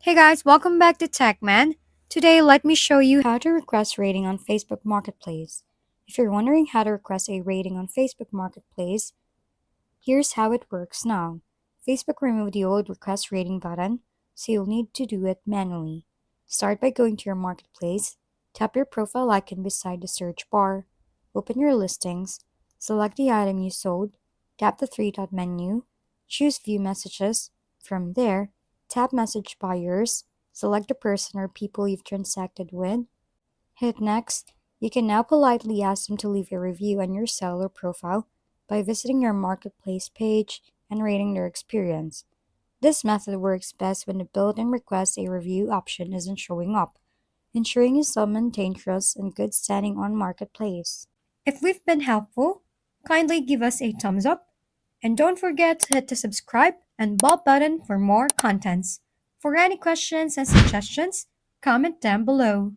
Hey guys, welcome back to TechMan. Today, let me show you how to request rating on Facebook Marketplace. If you're wondering how to request a rating on Facebook Marketplace, here's how it works now. Facebook removed the old request rating button, so you'll need to do it manually. Start by going to your marketplace, tap your profile icon beside the search bar, open your listings, select the item you sold, tap the three-dot menu, choose View Messages. From there, tap Message Buyers, select the person or people you've transacted with, hit Next. You can now politely ask them to leave a review on your seller profile by visiting your marketplace page and rating their experience. This method works best when the built-in request a review option isn't showing up, ensuring you still maintain trust and good standing on Marketplace. If we've been helpful, kindly give us a thumbs up and don't forget to hit the subscribe and bell button for more contents. For any questions and suggestions, comment down below.